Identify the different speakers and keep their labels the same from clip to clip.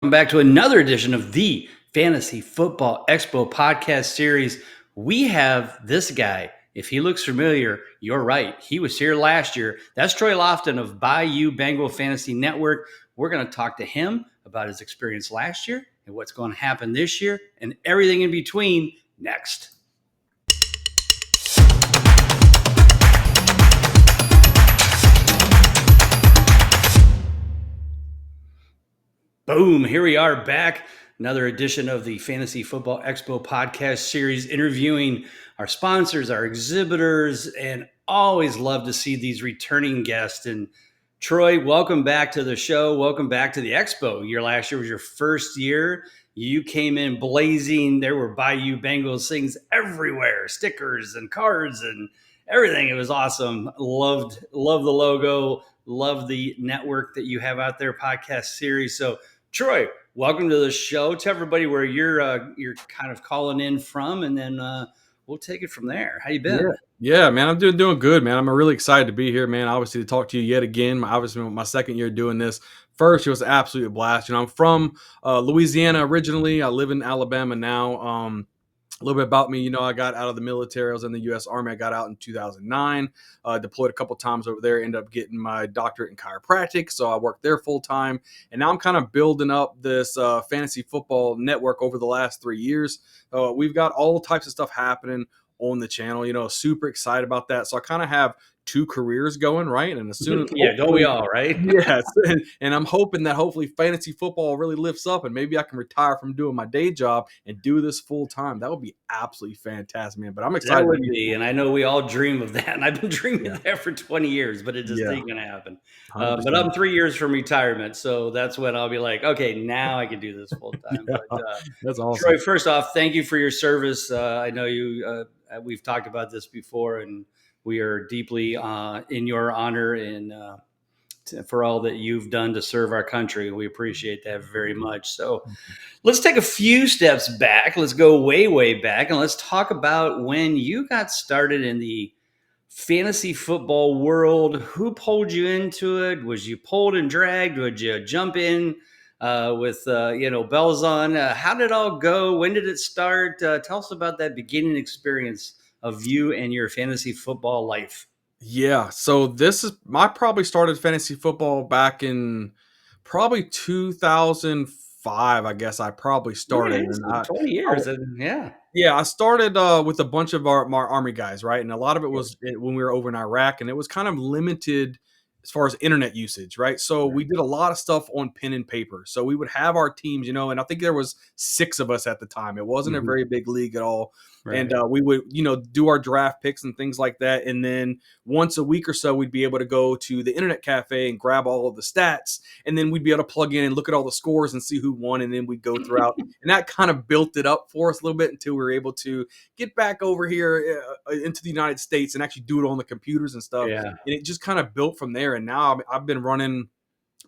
Speaker 1: Welcome back to another edition of the Fantasy Football Expo podcast series. We have this guy. If he looks familiar, you're right. He was here last year. That's Troy Lofton of Bayou Bengal Fantasy Network. We're going to talk to him about his experience last year and what's going to happen this year and everything in between next. Boom, here we are back. Another edition of the Fantasy Football Expo podcast series, interviewing our sponsors, our exhibitors, and always love to see these returning guests. And Troy, welcome back to the show. Welcome back to the Expo. Last year was your first year. You came in blazing. There were Bayou Bengals things everywhere, stickers and cards and everything. It was awesome. Loved the logo. Love the network that you have out there, podcast series. So Troy, welcome to the show. Tell everybody where you're kind of calling in from, and then we'll take it from there. How you been?
Speaker 2: Yeah, man, I'm doing good, man. I'm really excited to be here, man. Obviously, to talk to you yet again. Obviously, my second year doing this. First, it was an absolute blast. I'm from Louisiana originally. I live in Alabama now. A little bit about me, I got out of the military. I was in the U.S. Army. I got out in 2009, deployed a couple times over there, ended up getting my doctorate in chiropractic. So I worked there full time. And now I'm kind of building up this fantasy football network over the last 3 years. We've got all types of stuff happening on the channel, super excited about that. So I kind of have two careers going, right? And as soon as
Speaker 1: don't we all, right?
Speaker 2: Yes. And I'm hoping that hopefully fantasy football really lifts up and maybe I can retire from doing my day job and do this full time. That would be absolutely fantastic, man. But I'm excited.
Speaker 1: That would be, and I know we all dream of that. And I've been dreaming of that for 20 years, but it just ain't going to happen. But I'm 3 years from retirement. So that's when I'll be like, okay, now I can do this full time. But
Speaker 2: that's awesome.
Speaker 1: Troy, first off, thank you for your service. I know we've talked about this before, and we are deeply in your honor and for all that you've done to serve our country. We appreciate that very much. So let's take a few steps back. Let's go way, way back, and let's talk about when you got started in the fantasy football world. Who pulled you into it? Was you pulled and dragged? Would you jump in with bells on? How did it all go? When did it start? Tell us about that beginning experience of you and your fantasy football life.
Speaker 2: Yeah, so I probably started fantasy football back in probably 2005. I guess I probably started.
Speaker 1: Yeah, 20 years.
Speaker 2: Yeah, I started with a bunch of our Army guys, right? And a lot of it was when we were over in Iraq, and it was kind of limited as far as internet usage, right? So we did a lot of stuff on pen and paper. So we would have our teams, and I think there was 6 of us at the time. It wasn't a very big league at all. Right. And we would, do our draft picks and things like that. And then once a week or so, we'd be able to go to the internet cafe and grab all of the stats. And then we'd be able to plug in and look at all the scores and see who won. And then we'd go throughout. And that kind of built it up for us a little bit until we were able to get back over here into the United States and actually do it on the computers and stuff.
Speaker 1: Yeah.
Speaker 2: And it just kind of built from there. And now I've been running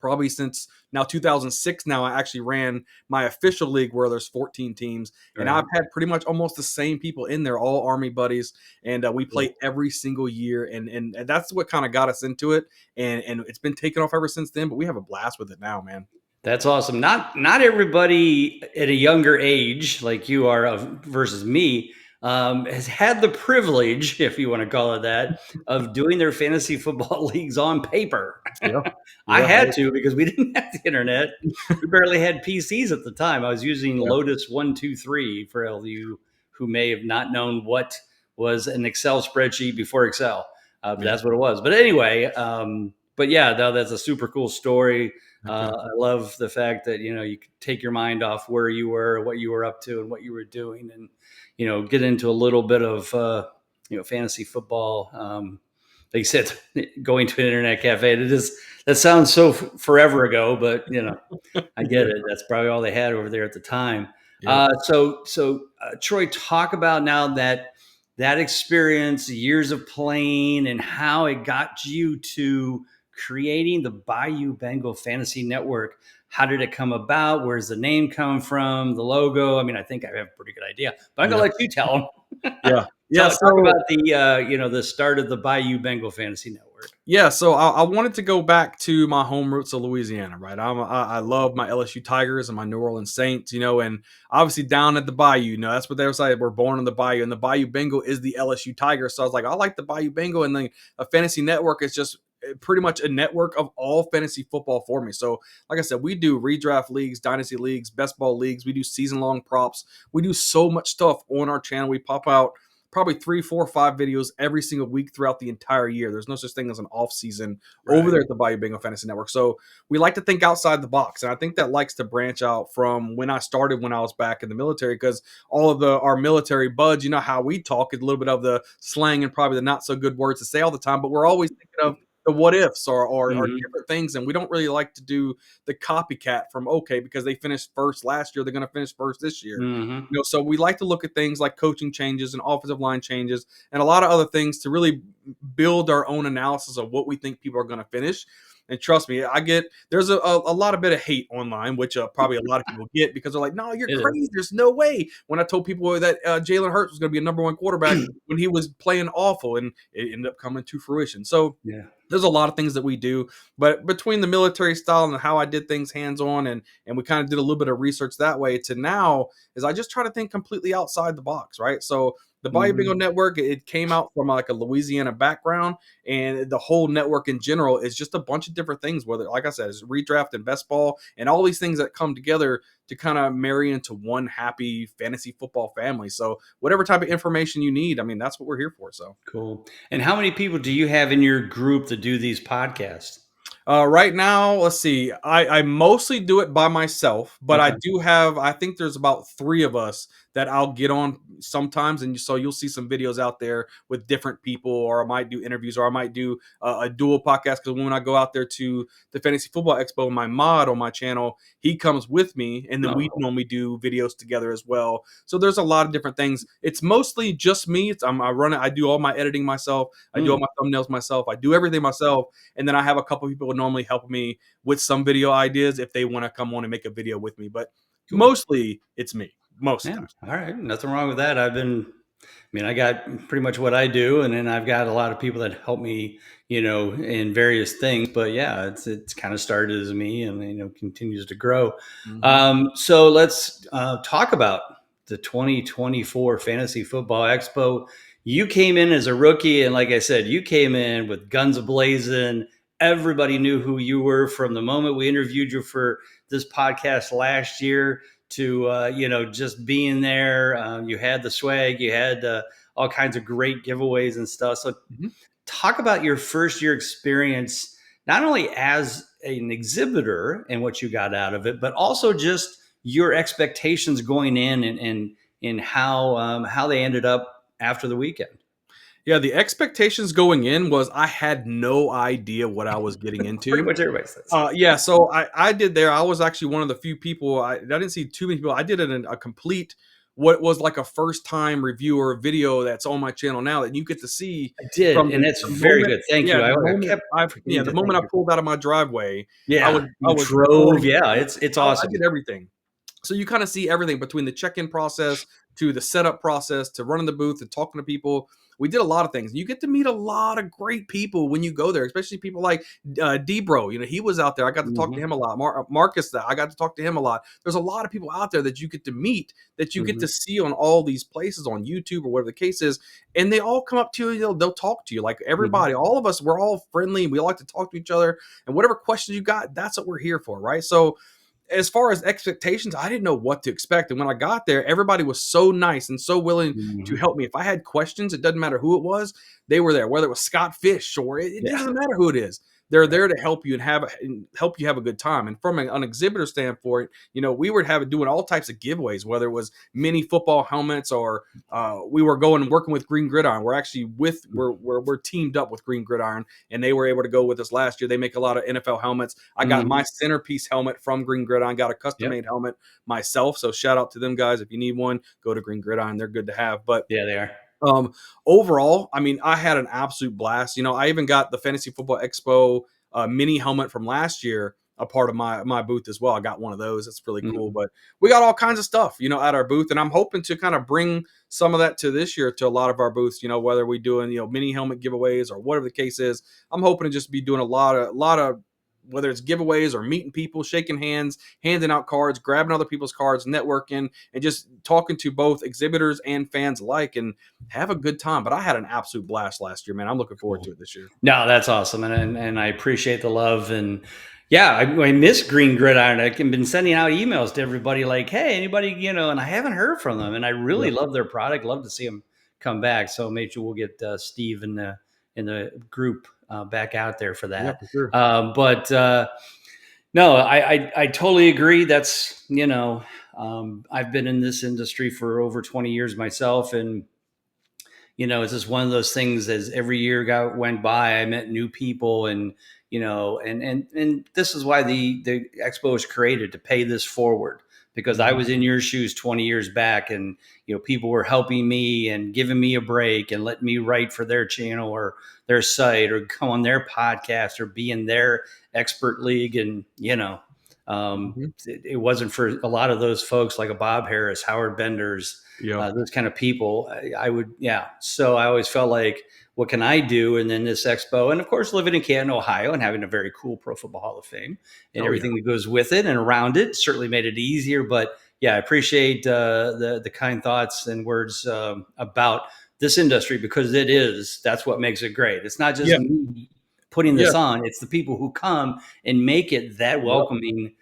Speaker 2: probably since now 2006. Now I actually ran my official league where there's 14 teams, and I've had pretty much almost the same people in there, all Army buddies, and we play every single year, and that's what kind of got us into it, and it's been taken off ever since then. But we have a blast with it now, man.
Speaker 1: That's awesome. Not everybody at a younger age like you are versus me has had the privilege, if you want to call it that, of doing their fantasy football leagues on paper.
Speaker 2: Yeah.
Speaker 1: I had to because we didn't have the internet. We barely had PCs at the time. I was using Lotus 123 for all of you who may have not known what was an Excel spreadsheet before Excel. That's what it was. But anyway, that's a super cool story. I love the fact that, you could take your mind off where you were, what you were up to and what you were doing, and, get into a little bit of, fantasy football. Like you said, going to an internet cafe, that sounds so forever ago, but I get it. That's probably all they had over there at the time. Yeah. Troy, talk about now that experience, years of playing, and how it got you to creating the Bayou Bengal Fantasy Network. How did it come about? Where's the name come from? The logo? I mean, I think I have a pretty good idea, but I'm gonna let you tell them.
Speaker 2: Yeah.
Speaker 1: Talk about the the start of the Bayou Bengal Fantasy Network.
Speaker 2: Yeah, so I wanted to go back to my home roots of Louisiana, right? I love my LSU Tigers and my New Orleans Saints, and obviously down at the Bayou, that's what they were saying. We're born in the Bayou, and the Bayou Bengal is the LSU Tigers. So I was like, I like the Bayou Bengal, and then a fantasy network is just pretty much a network of all fantasy football for me. So, like I said, we do redraft leagues, dynasty leagues, best ball leagues. We do season long props. We do so much stuff on our channel. We pop out probably 3, 4, 5 videos every single week throughout the entire year. There's no such thing as an off season over
Speaker 1: Right.
Speaker 2: there at the Bayou Bengal Fantasy Network. So we like to think outside the box, and I think that likes to branch out from when I started when I was back in the military, because all of our military buds, how we talk, is a little bit of the slang and probably the not so good words to say all the time, but we're always thinking of the what ifs or
Speaker 1: Mhm.
Speaker 2: different things, and we don't really like to do the copycat from okay because they finished first last year, they're going to finish first this year.
Speaker 1: Mhm.
Speaker 2: So we like to look at things like coaching changes and offensive line changes and a lot of other things to really build our own analysis of what we think people are going to finish. And trust me, there's a lot of bit of hate online, which probably a lot of people get because they're like, no, you're
Speaker 1: It is.
Speaker 2: crazy. There's no way. When I told people that Jalen Hurts was going to be a number one quarterback when he was playing awful, and it ended up coming to fruition. So
Speaker 1: Yeah.
Speaker 2: there's a lot of things that we do, but between the military style and how I did things hands on, and we kind of did a little bit of research that way to now is I just try to think completely outside the box, right? So the Bayou
Speaker 1: Mhm.
Speaker 2: Bengal Network, it came out from like a Louisiana background, and the whole network in general is just a bunch of different things. Whether, like I said, it's redraft and best ball, and all these things that come together to kind of marry into one happy fantasy football family. So whatever type of information you need, I mean, that's what we're here for. So.
Speaker 1: Cool. And how many people do you have in your group that do these podcasts?
Speaker 2: Right now, let's see. I mostly do it by myself, but I
Speaker 1: Okay.
Speaker 2: do have. I think there's about 3 of us that I'll get on sometimes, and so you'll see some videos out there with different people, or I might do interviews, or I might do a dual podcast. Because when I go out there to the Fantasy Football Expo, my mod on my channel, he comes with me, and then
Speaker 1: Oh,
Speaker 2: we
Speaker 1: cool.
Speaker 2: normally do videos together as well. So there's a lot of different things. It's mostly just me. I run it. I do all my editing myself. I do all
Speaker 1: Mm,
Speaker 2: my thumbnails myself. I do everything myself, and then I have a couple people who normally help me with some video ideas if they want to come on and make a video with me. But
Speaker 1: cool.
Speaker 2: mostly it's me most of
Speaker 1: Yeah.
Speaker 2: the time.
Speaker 1: All right. Nothing wrong with that. I got pretty much what I do, and then I've got a lot of people that help me, in various things. But yeah, it's kind of started as me, and continues to grow.
Speaker 2: Mhm.
Speaker 1: So let's talk about the 2024 Fantasy Football Expo. You came in as a rookie, and like I said, you came in with guns ablazing. Everybody knew who you were from the moment we interviewed you for this podcast last year to just being there. You had the swag, you had all kinds of great giveaways and stuff. So
Speaker 2: Mhm.
Speaker 1: talk about your first year experience, not only as an exhibitor and what you got out of it, but also just your expectations going in and how they ended up after the weekend.
Speaker 2: Yeah, the expectations going in was I had no idea what I was getting
Speaker 1: Pretty
Speaker 2: into.
Speaker 1: much everybody says.
Speaker 2: Yeah, so I did there. I was actually one of the few people. I didn't see too many people. I did it in a complete what was like a first time review or video that's on my channel now that you get to see
Speaker 1: I did,
Speaker 2: from
Speaker 1: and that's
Speaker 2: the
Speaker 1: very
Speaker 2: moment.
Speaker 1: good. Thank
Speaker 2: Yeah,
Speaker 1: you. I
Speaker 2: the moment
Speaker 1: kept
Speaker 2: I yeah
Speaker 1: forgetting
Speaker 2: the
Speaker 1: to
Speaker 2: moment
Speaker 1: thank
Speaker 2: I
Speaker 1: you.
Speaker 2: pulled out of my driveway,
Speaker 1: Yeah,
Speaker 2: I
Speaker 1: you
Speaker 2: was
Speaker 1: drove.
Speaker 2: recording.
Speaker 1: Yeah, it's
Speaker 2: I
Speaker 1: awesome.
Speaker 2: did everything. So you kind of see everything between the check-in process to the setup process to running the booth and talking to people. We did a lot of things. You get to meet a lot of great people when you go there, especially people like Debro. He was out there. I got to talk to
Speaker 1: Hmm.
Speaker 2: him a lot. Marcus, that I got to talk to him a lot. There's a lot of people out there that you get to meet, that you get
Speaker 1: Hmm.
Speaker 2: to see on all these places on YouTube or whatever the case is, and they all come up to you. They'll talk to you like
Speaker 1: Hmm.
Speaker 2: everybody. All of us, we're all friendly, and we like to talk to each other. And whatever questions you got, that's what we're here for, right? So as far as expectations, I didn't know what to expect. And when I got there, everybody was so nice and so willing to
Speaker 1: Hmm.
Speaker 2: help me. If I had questions, it doesn't matter who it was, they were there, whether it was Scott Fish or it
Speaker 1: Yeah.
Speaker 2: doesn't matter who it is. They're
Speaker 1: Right.
Speaker 2: there to help you and help you have a good time. And from an exhibitor standpoint, we were doing all types of giveaways, whether it was mini football helmets or we were going and working with Green Gridiron. We're actually we're teamed up with Green Gridiron, and they were able to go with us last year. They make a lot of NFL helmets. I got my
Speaker 1: Hmm.
Speaker 2: centerpiece helmet from Green Gridiron. Got a custom
Speaker 1: Yep.
Speaker 2: made helmet myself. So shout out to them guys. If you need one, go to Green Gridiron. They're good to have. But
Speaker 1: Yeah, they are.
Speaker 2: um, overall, I mean, I had an absolute blast. I even got the Fantasy Football Expo mini helmet from last year. a part of my booth as well. I got one of those. It's really cool.
Speaker 1: Mhm.
Speaker 2: But we got all kinds of stuff, at our booth, and I'm hoping to kind of bring some of that to this year to a lot of our booths. Whether we doing mini helmet giveaways or whatever the case is, I'm hoping to just be doing a lot of whether it's giveaways or meeting people, shaking hands, handing out cards, grabbing other people's cards, networking, and just talking to both exhibitors and fans alike, and have a good time. But I had an absolute blast last year, man. I'm looking forward
Speaker 1: Cool.
Speaker 2: to it this year.
Speaker 1: No, that's awesome, and I appreciate the love, and yeah, I miss Green Gridiron. I've been sending out emails to everybody like, hey, anybody, and I haven't heard from them, and I really
Speaker 2: Yeah,
Speaker 1: love their product. Love to see them come back. So maybe we'll get Steve in the group back out there for
Speaker 2: yeah,
Speaker 1: that.
Speaker 2: for sure.
Speaker 1: But no, I totally agree. That's I've been in this industry for over 20 years myself, and it's just one of those things. As every year went by, I met new people, and and this is why the expo was created, to pay this forward, because I
Speaker 2: Mhm,
Speaker 1: was in your shoes 20 years back, and people were helping me and giving me a break and letting me write for their channel or their site or go on their podcast or be in their expert league. And
Speaker 2: mhm.
Speaker 1: it wasn't for a lot of those folks like a Bob Harris, Howard Benders,
Speaker 2: Yeah.
Speaker 1: those kind of people. I would, yeah. So I always felt like, what can I do? And then this expo, and of course, living in Canton, Ohio, and having a very cool Pro Football Hall of Fame and
Speaker 2: Oh, yeah.
Speaker 1: everything that goes with it and around it, certainly made it easier. But yeah, I appreciate the kind thoughts and words about this industry, because that's what makes it great. It's not just
Speaker 2: Yeah.
Speaker 1: me putting
Speaker 2: Yeah.
Speaker 1: this on; it's the people who come and make it that
Speaker 2: Yep.
Speaker 1: welcoming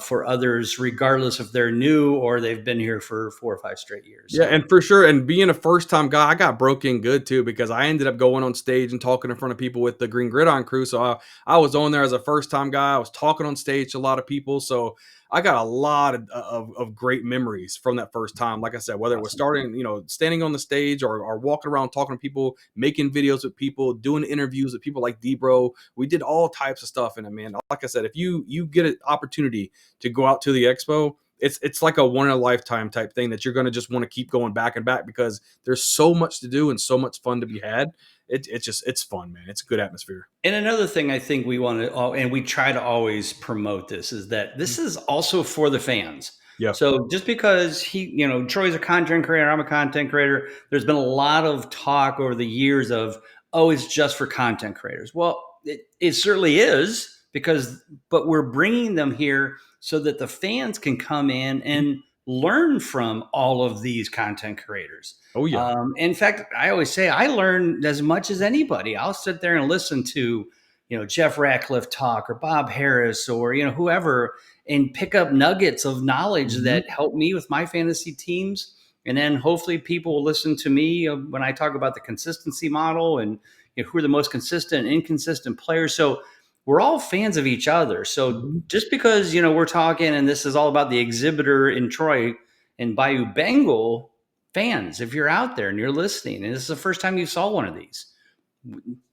Speaker 1: for others, regardless if they're new or they've been here for 4 or 5 straight years.
Speaker 2: Yeah,
Speaker 1: So
Speaker 2: and for sure, and being a first time guy, I got broke in good too because I ended up going on stage and talking in front of people with the Green Gridiron crew. So I was on there as a first time guy. I was talking on stage to a lot of people. So I got a lot of great memories from that first time. Like I said, whether it was
Speaker 1: awesome.
Speaker 2: starting, standing on the stage or walking around talking to people, making videos with people, doing interviews with people like Debro. We did all types of stuff in it, man. Like I said, if you get an opportunity to go out to the expo, it's like a one in a lifetime type thing that you're going to just want to keep going back and back because there's so much to do and so much fun to be had. It's fun, man. It's a good atmosphere.
Speaker 1: And another thing I think we want to, and we try to always promote this, is that this is also for the fans.
Speaker 2: Yeah.
Speaker 1: So just because Troy's a content creator, I'm a content creator, there's been a lot of talk over the years of, oh, it's just for content creators. Well, it certainly is, but we're bringing them here so that the fans can come in
Speaker 2: Mhm.
Speaker 1: and learn from all of these content creators.
Speaker 2: Oh yeah.
Speaker 1: In fact, I always say I learn as much as anybody. I'll sit there and listen to, Jeff Ratcliffe talk, or Bob Harris, or whoever, and pick up nuggets of knowledge
Speaker 2: Mhm.
Speaker 1: that help me with my fantasy teams. And then hopefully people will listen to me when I talk about the consistency model, and who are the most consistent and inconsistent players. So we're all fans of each other. So
Speaker 2: Mhm.
Speaker 1: just because we're talking, and this is all about the exhibitor in Troy and Bayou Bengal fans, if you're out there and you're listening, and this is the first time you saw one of these,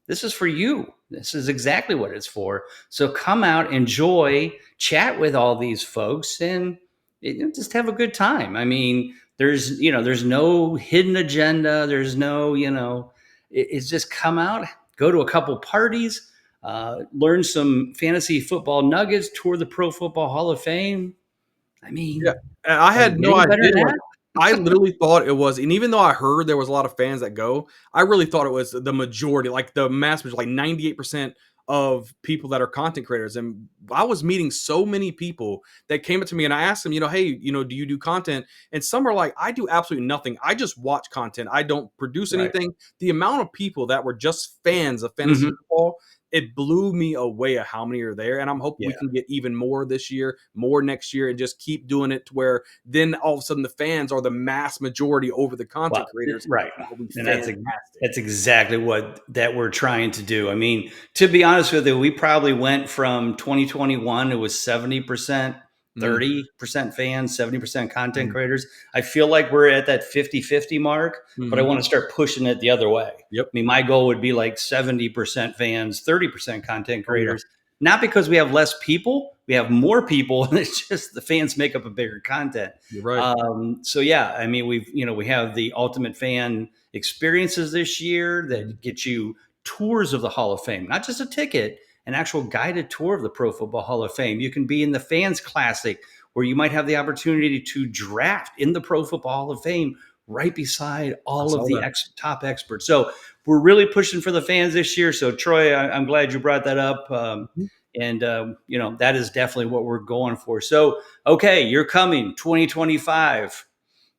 Speaker 1: this is for you. This is exactly what it's for. So come out, enjoy, chat with all these folks, and just have a good time. I mean, there's no hidden agenda. There's no, it's just come out, go to a couple parties, learn some fantasy football nuggets, tour the Pro Football Hall of Fame. I
Speaker 2: Yeah,
Speaker 1: mean,
Speaker 2: and I
Speaker 1: does it
Speaker 2: had
Speaker 1: get
Speaker 2: no
Speaker 1: any better
Speaker 2: idea,
Speaker 1: than
Speaker 2: like,
Speaker 1: that?
Speaker 2: I literally thought it was, and even though I heard there was a lot of fans that go, I really thought it was the majority, like, the mass majority, like, 98% of people that are content creators, and I was meeting so many people that came up to me, and I asked them, "Hey, do you do content?" And some are like, "I do absolutely nothing. I just watch content. I don't produce
Speaker 1: Right.
Speaker 2: anything." The amount of people that were just fans of fantasy
Speaker 1: Hmm.
Speaker 2: football, it blew me away at how many are there, and I'm hoping we
Speaker 1: Yeah.
Speaker 2: can get even more this year, more next year, and just keep doing it to where then all of a sudden the fans are the mass majority over the content
Speaker 1: Well,
Speaker 2: creators.
Speaker 1: right.
Speaker 2: That would be
Speaker 1: And
Speaker 2: fantastic.
Speaker 1: that's exactly what that we're trying to do. I mean, to be honest with you, we probably went from 2021, it was 70%,
Speaker 2: Mm,
Speaker 1: 30% fans, 70% content
Speaker 2: mm,
Speaker 1: creators. I feel like we're at that 50-50 mark, but I
Speaker 2: mhm.
Speaker 1: want to start pushing it the other way. I
Speaker 2: Yep.
Speaker 1: mean, my goal would be like 70% fans, 30% content
Speaker 2: Oh, yeah.
Speaker 1: creators. Not because we have less people, we have more people, and it's just the fans make up a bigger content.
Speaker 2: You're right.
Speaker 1: So yeah, I mean, we have the Ultimate Fan experiences this year
Speaker 2: Mhm.
Speaker 1: that get you tours of the Hall of Fame, not just a ticket. an actual guided tour of the Pro Football Hall of Fame. You can be in the Fans Classic, where you might have the opportunity to draft in the Pro Football Hall of Fame right beside all of the top experts. So we're really pushing for the fans this year. So Troy, I'm glad you brought that up. And that is definitely what we're going for. So, okay, you're coming 2025.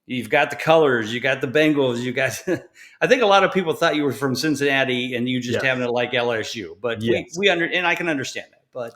Speaker 1: You've got the colors, you got the Bengals, you got. I think a lot of people thought you were from Cincinnati and you just happen to like LSU, but and I can understand that. But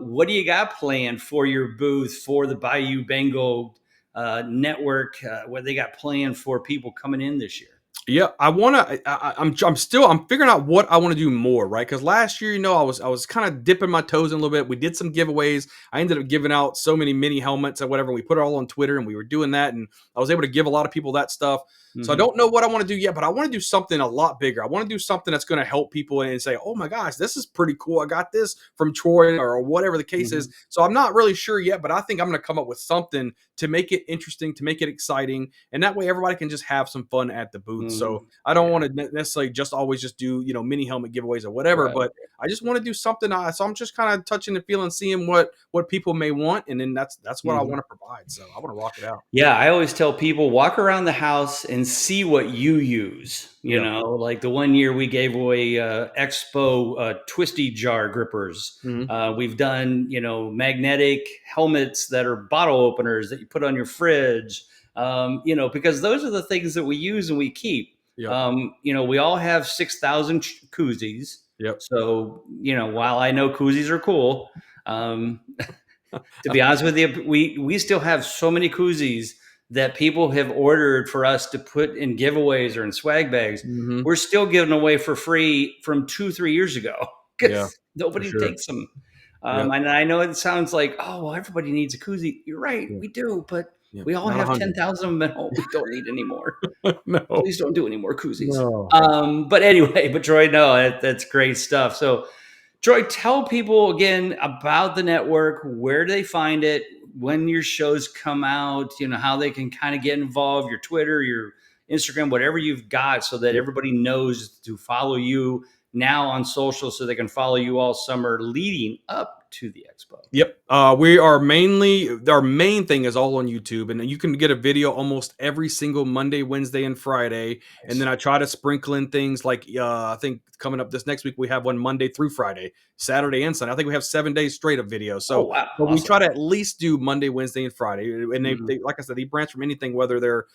Speaker 1: what do you got planned for your booth for the Bayou Bengal Network? What they got planned for people coming in this year?
Speaker 2: Yeah, I'm figuring out what I want to do more, right? Because last year, I was kind of dipping my toes in a little bit. We did some giveaways. I ended up giving out so many mini helmets and whatever. We put it all on Twitter and we were doing that, and I was able to give a lot of people that stuff. So I don't know what I want to do yet, but I want to do something a lot bigger. I want to do something that's going to help people and say, oh my gosh, this is pretty cool. I got this from Troy or whatever the case is. So I'm not really sure yet, but I think I'm going to come up with something to make it interesting, to make it exciting. And that way everybody can just have some fun at the booth. So I don't want to necessarily always do, mini helmet giveaways or whatever, but I just want to do something. So I'm just kind of touching and feeling, seeing what people may want. And then that's what I want to provide. So I want to rock it out.
Speaker 1: Yeah. I always tell people, walk around the house and see what you use, like the one year we gave away Expo twisty jar grippers. We've done, magnetic helmets that are bottle openers that you put on your fridge, because those are the things that we use and we keep. We all have 6,000 koozies. So, while I know koozies are cool, to be honest with you, we still have so many koozies that people have ordered for us to put in giveaways or in swag bags. We're still giving away for free from 2-3 years ago because nobody takes them. And I know it sounds like, oh, well, everybody needs a koozie. You're right. We do. But we all have 10,000 of them at home. We don't need any more.
Speaker 2: No.
Speaker 1: Please don't do any more koozies.
Speaker 2: No.
Speaker 1: But anyway, Troy, no, that's great stuff. So Troy, tell people again about the network. Where do they find it? When your shows come out, how they can kind of get involved, your Twitter, your Instagram, whatever you've got, so that everybody knows to follow you now on social so they can follow you all summer leading up to the expo.
Speaker 2: Yep. We are our main thing is all on YouTube, and you can get a video almost every single Monday, Wednesday, and Friday. Nice. And then I try to sprinkle in things like, I think coming up this next week, we have one Monday through Friday, Saturday and Sunday. I think we have 7 days straight of videos. So awesome. We try to at least do Monday, Wednesday, and Friday. And they like I said, they branch from anything, whether they're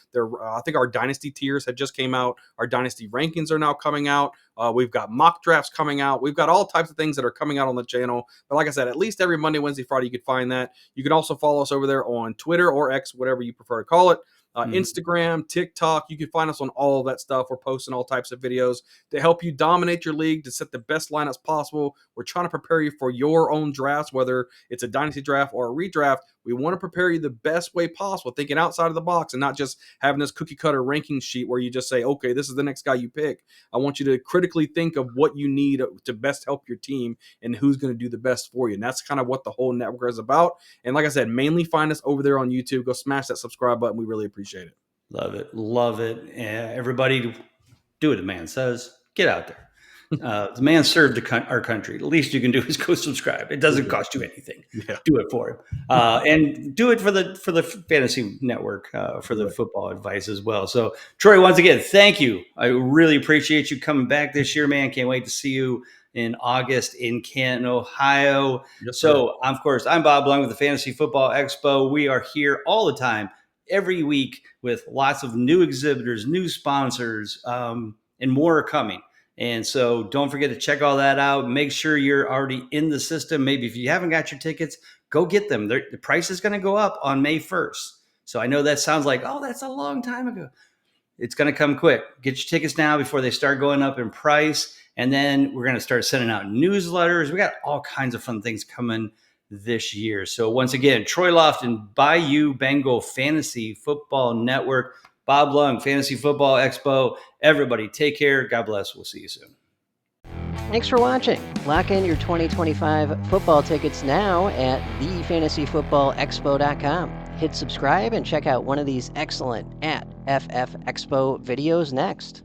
Speaker 2: I think our Dynasty tiers have just came out. Our Dynasty rankings are now coming out. We've got mock drafts coming out. We've got all types of things that are coming out on the channel. But like I said, at least every Monday, Wednesday, Friday, you could find that. You can also follow us over there on Twitter or X, whatever you prefer to call it. Instagram, TikTok. You can find us on all of that stuff. We're posting all types of videos to help you dominate your league, to set the best lineups possible. We're trying to prepare you for your own drafts, whether it's a dynasty draft or a redraft. We want to prepare you the best way possible, thinking outside of the box and not just having this cookie cutter ranking sheet where you just say, okay, this is the next guy you pick. I want you to critically think of what you need to best help your team and who's going to do the best for you. And that's kind of what the whole network is about. And like I said, mainly find us over there on YouTube. Go smash that subscribe button. We really appreciate it.
Speaker 1: Love it. Love it. Everybody do what the man says. Get out there. The man served our country. The least you can do is go subscribe. It doesn't cost you anything. Do it for him, and do it for the fantasy network, for the football advice as well. So, Troy, once again, thank you. I really appreciate you coming back this year, man. Can't wait to see you in August in Canton, Ohio. Yes, so, of course, I'm Bob Lung with the Fantasy Football Expo. We are here all the time, every week, with lots of new exhibitors, new sponsors, and more are coming. And so don't forget to check all that out. Make sure you're already in the system. Maybe if you haven't got your tickets, go get them. The price is going to go up on May 1st. So I know that sounds like, oh, that's a long time ago. It's going to come quick. Get your tickets now before they start going up in price. And then we're going to start sending out newsletters. We got all kinds of fun things coming this year. So once again, Troy Lofton, Bayou Bengal Fantasy Football Network, Bob Lung, Fantasy Football Expo. Everybody, take care. God bless. We'll see you soon.
Speaker 3: Thanks for watching. Lock in your 2025 football tickets now at thefantasyfootballexpo.com. Hit subscribe and check out one of these excellent at FF Expo videos next.